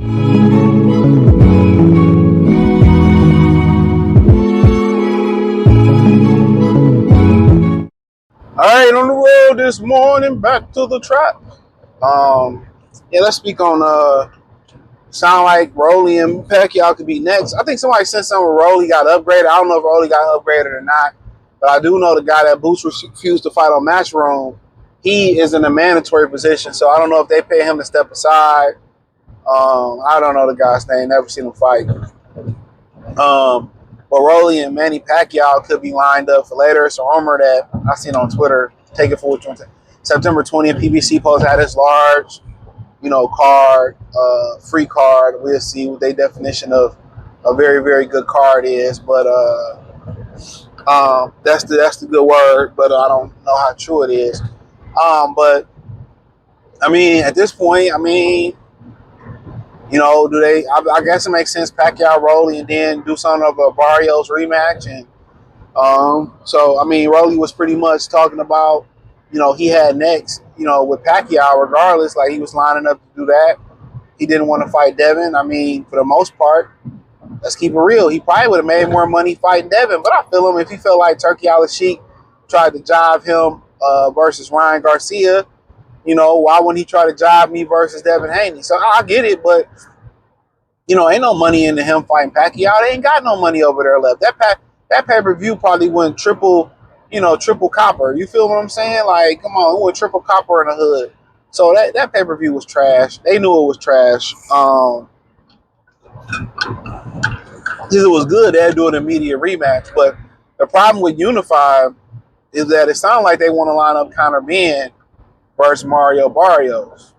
All right, on the road this morning, back to the trap. Yeah, let's speak on sound like Roelly and Pacquiao could be next. I think somebody said something where Roelly got upgraded. I don't know if Roelly got upgraded or not, but I do know the guy that Boots refused to fight on Matchroom, he is in a mandatory position, so I don't know if they pay him to step aside. I don't know the guy's name, never seen him fight. But Rolly and Manny Pacquiao could be lined up for later. It's a rumor that I seen on Twitter. Take it for what you want to. September 20th, PBC post had this large, card, free card. We'll see what their definition of a very, very good card is. But that's the good word. But I don't know how true it is. But I mean, at this point, do they? I guess it makes sense. Pacquiao, Rolly, and then do something of a Barrios rematch. And so I mean, Rolly was pretty much talking about, he had next, with Pacquiao. Regardless, like he was lining up to do that. He didn't want to fight Devin. I mean, for the most part, let's keep it real. He probably would have made more money fighting Devin. But I feel him if he felt like Turkey Al-Sheikh tried to jive him versus Ryan Garcia. Why wouldn't he try to jive me versus Devin Haney? So I get it, but ain't no money into him fighting Pacquiao. They ain't got no money over there left. That pay-per-view probably went triple copper. You feel what I'm saying? Like, come on, it went triple copper in the hood. So that pay-per-view was trash. They knew it was trash. It was good, they'd do an immediate rematch. But the problem with Unified is that it sounds like they want to line up Conor Ben versus Mario Barrios.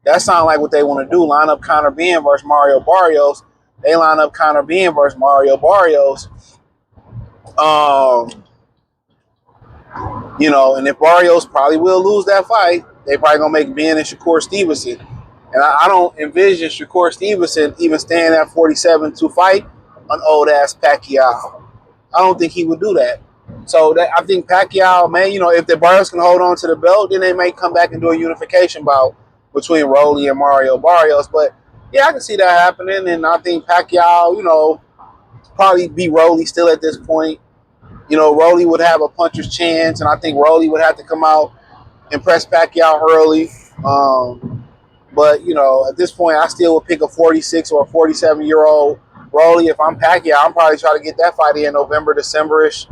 That sounds like what they want to do. Line up Conor Ben versus Mario Barrios. They line up Conor Ben versus Mario Barrios. And if Barrios probably will lose that fight, they probably gonna make Ben and Shakur Stevenson. And I don't envision Shakur Stevenson even staying at 47 to fight an old ass Pacquiao. I don't think he would do that. So I think Pacquiao, man, if the Barrios can hold on to the belt, then they may come back and do a unification bout between Rolly and Mario Barrios. But yeah, I can see that happening. And I think Pacquiao, probably beat Rolly still at this point. Rolly would have a puncher's chance, and I think Rolly would have to come out and press Pacquiao early. But at this point, I still would pick a 46 or a 47-year-old Rolly. If I'm Pacquiao, I'm probably trying to get that fight in November, December-ish.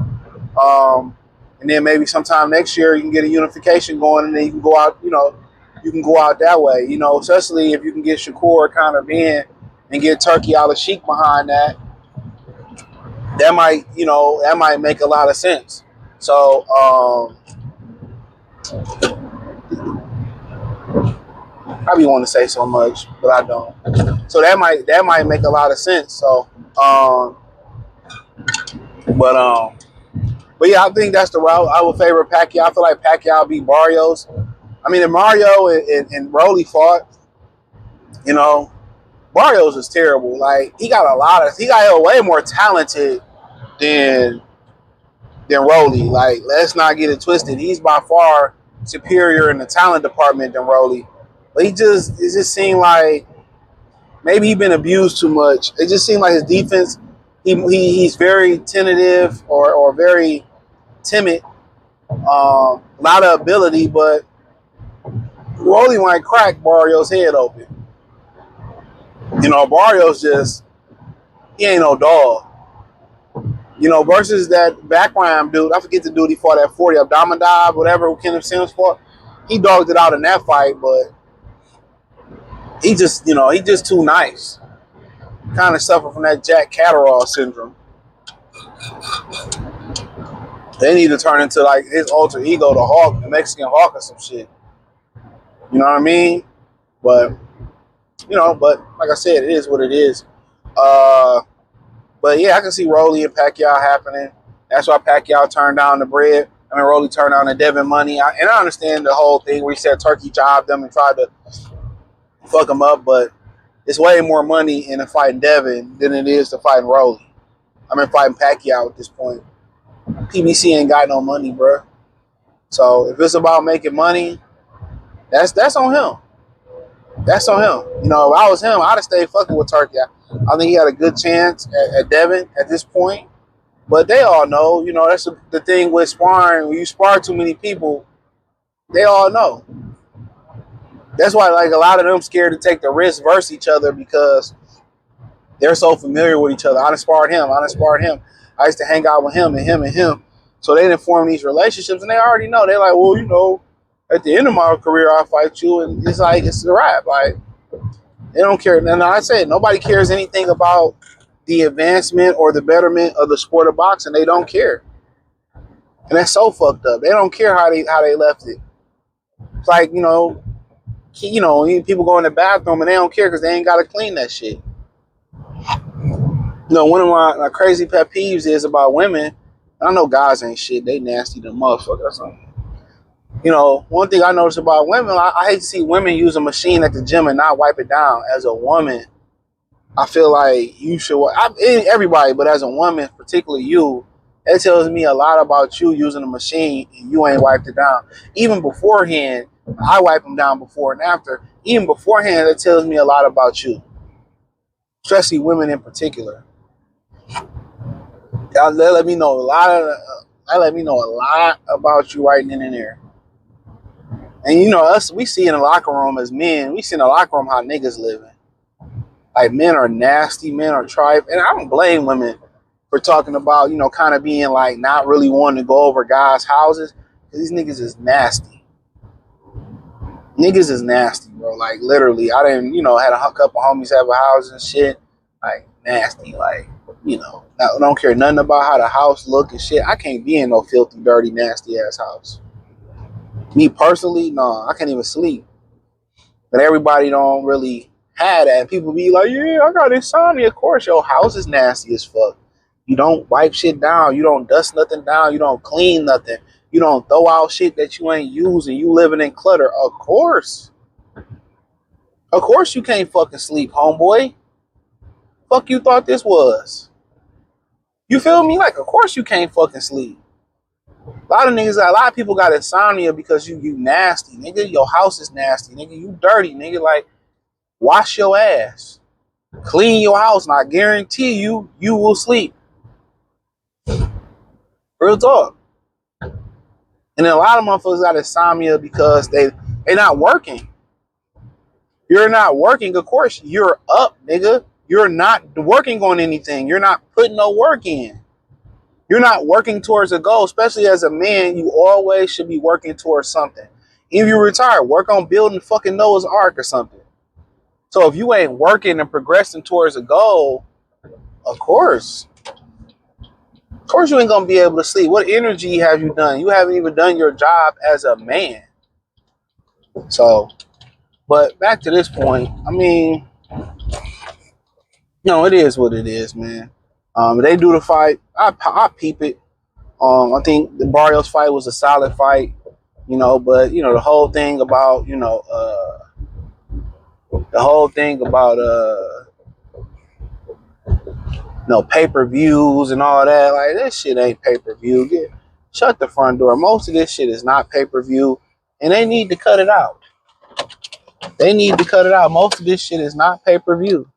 And then maybe sometime next year you can get a unification going, and then you can go out, you can go out that way, especially if you can get Shakur, Conor Ben, and get Turkey Al-Sheikh behind that. That might make a lot of sense. So, I be want to say so much, but I don't. So that might make a lot of sense. So, but yeah, I think that's the route. I would favor Pacquiao. I feel like Pacquiao beat Barrios. I mean, if Mario and Rolly fought, Barrios is terrible. Like he got way more talented than Rolly. Like, let's not get it twisted. He's by far superior in the talent department than Rolly. But it just seemed like maybe he's been abused too much. It just seemed like his defense, he's very tentative or very timid. A lot of ability, but Rolly might crack Barrios' head open. Barrios he ain't no dog. Versus that background dude, I forget the dude he fought at 40, Abdominab, whatever, who Kenneth Sims fought. He dogged it out in that fight, but he just too nice. Kind of suffer from that Jack Catterall syndrome. They need to turn into like his alter ego, the Hawk, the Mexican Hawk or some shit. You know what I mean? But like I said, it is what it is. But yeah, I can see Rolly and Pacquiao happening. That's why Pacquiao turned down the bread. I mean, Rolly turned down the Devin money. And I understand the whole thing where he said Turkey jobbed them and tried to fuck him up, but it's way more money in fighting Devin than it is to fighting Rolly. Fighting Pacquiao at this point. PBC ain't got no money, bro. So if it's about making money, that's on him. That's on him. You know, if I was him, I'd have stayed fucking with Turkey. I think he had a good chance at Devin at this point. But they all know, you know, that's the thing with sparring. When you spar too many people, they all know. That's why, like, a lot of them scared to take the risk versus each other because they're so familiar with each other. I done sparred him. I done sparred him. I used to hang out with him and him and him. So they didn't form these relationships, and they already know. They're like, well, you know, at the end of my career, I'll fight you, and it's like it's a wrap. Like they don't care. And I said nobody cares anything about the advancement or the betterment of the sport of boxing. They don't care, and that's so fucked up. They don't care how they left it. It's like people go in the bathroom and they don't care because they ain't got to clean that shit. You know, one of my crazy pet peeves is about women. I know guys ain't shit. They nasty to motherfuckers. You know, one thing I notice about women, I hate to see women use a machine at the gym and not wipe it down. As a woman, I feel like you should. Everybody, but as a woman, particularly you, it tells me a lot about you using a machine and you ain't wiped it down. Even beforehand, I wipe them down before and after. Even beforehand, it tells me a lot about you, especially women in particular. That let me know a lot of. That let me know a lot about you right then and there. And you know us, we see in the locker room as men. We see in the locker room how niggas living. Like men are nasty, men are tripe, and I don't blame women for talking about kind of being like not really wanting to go over guys' houses because these niggas is nasty. Niggas is nasty, bro. Like literally, I didn't had a couple homies have a house and shit. Like nasty, like. I don't care nothing about how the house look and shit. I can't be in no filthy, dirty, nasty ass house. Me personally, no, I can't even sleep. But everybody don't really have that. And people be like, yeah, I got insomnia. Of course, your house is nasty as fuck. You don't wipe shit down. You don't dust nothing down. You don't clean nothing. You don't throw out shit that you ain't using. You living in clutter. Of course. Of course you can't fucking sleep, homeboy. Fuck you thought this was. You feel me? Like, of course you can't fucking sleep. A lot of people got insomnia because you nasty, nigga. Your house is nasty, nigga. You dirty, nigga. Like, wash your ass. Clean your house, and I guarantee you will sleep. Real talk. And then a lot of motherfuckers got insomnia because they not working. You're not working, of course. You're up, nigga. You're not working on anything. You're not putting no work in. You're not working towards a goal, especially as a man. You always should be working towards something. If you retire, work on building fucking Noah's Ark or something. So if you ain't working and progressing towards a goal, of course you ain't gonna be able to sleep. What energy have you done? You haven't even done your job as a man. So, but back to this point, I mean, it is what it is, man. They do the fight. I peep it. I think the Barrios fight was a solid fight, but the whole thing about pay-per-views and all that, like this shit ain't pay-per-view. Shut the front door. Most of this shit is not pay-per-view, and they need to cut it out. They need to cut it out. Most of this shit is not pay-per-view.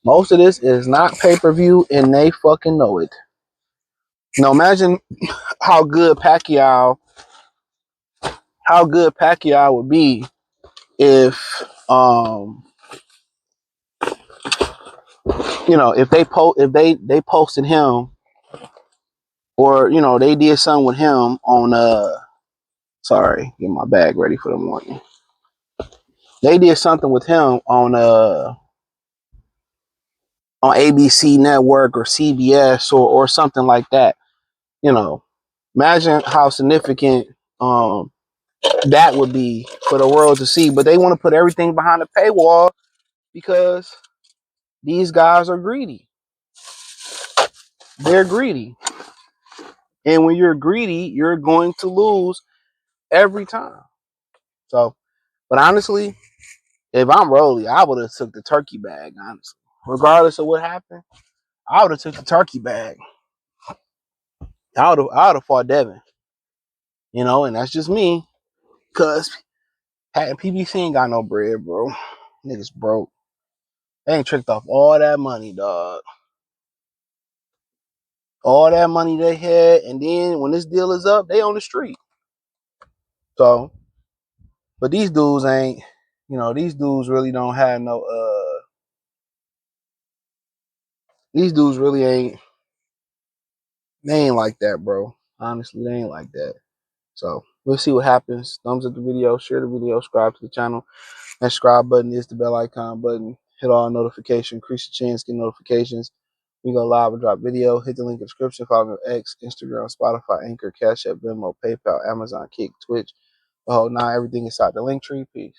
Most of this is not pay-per-view, and they fucking know it. Imagine how good Pacquiao would be if if they posted him, or they did something with him on sorry, get my bag ready for the morning. They did something with him on ABC Network or CBS or something like that. Imagine how significant that would be for the world to see. But they want to put everything behind the paywall because these guys are greedy. They're greedy. And when you're greedy, you're going to lose every time. So, but honestly, if I'm Roelly, I would have took the turkey bag, honestly. Regardless of what happened, I would have took the turkey bag. I would have fought Devin. And that's just me. Because Pat and PBC ain't got no bread, bro. Niggas broke. They ain't tricked off all that money, dog. All that money they had, and then when this deal is up, they on the street. So, but these dudes ain't, these dudes really don't have no, these dudes really ain't, they ain't like that, bro. Honestly, they ain't like that. So, we'll see what happens. Thumbs up the video, share the video, subscribe to the channel. That subscribe button is the bell icon button. Hit all notifications, increase your chance, get notifications. We go live and drop video. Hit the link in the description. Follow me on X, Instagram, Spotify, Anchor, Cash App, Venmo, PayPal, Amazon, Kick, Twitch. Oh, now everything inside the link tree. Peace.